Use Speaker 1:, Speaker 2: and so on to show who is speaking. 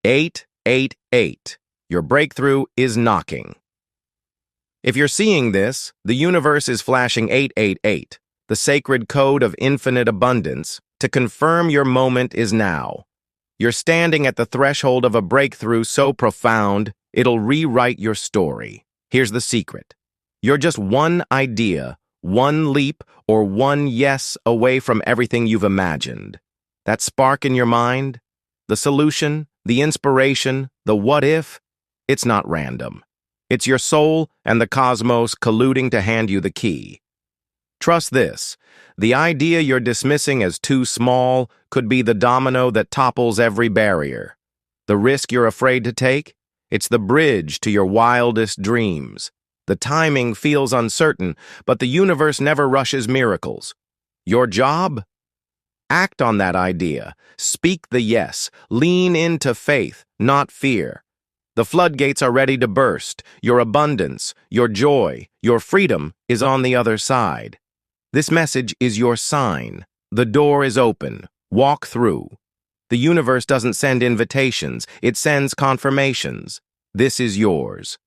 Speaker 1: 888. Your breakthrough is knocking. If you're seeing this, the universe is flashing 888, the sacred code of infinite abundance, to confirm your moment is now. You're standing at the threshold of a breakthrough so profound, it'll rewrite your story. Here's the secret. You're just one idea, one leap, or one yes away from everything you've imagined. That spark in your mind, the solution, the inspiration, the what if, it's not random. It's your soul and the cosmos colluding to hand you the key. Trust this, the idea you're dismissing as too small could be the domino that topples every barrier. The risk you're afraid to take? It's the bridge to your wildest dreams. The timing feels uncertain, but the universe never rushes miracles. Your job? Act on that idea. Speak the yes. Lean into faith, not fear. The floodgates are ready to burst. Your abundance, your joy, your freedom is on the other side. This message is your sign. The door is open. Walk through. The universe doesn't send invitations. It sends confirmations. This is yours.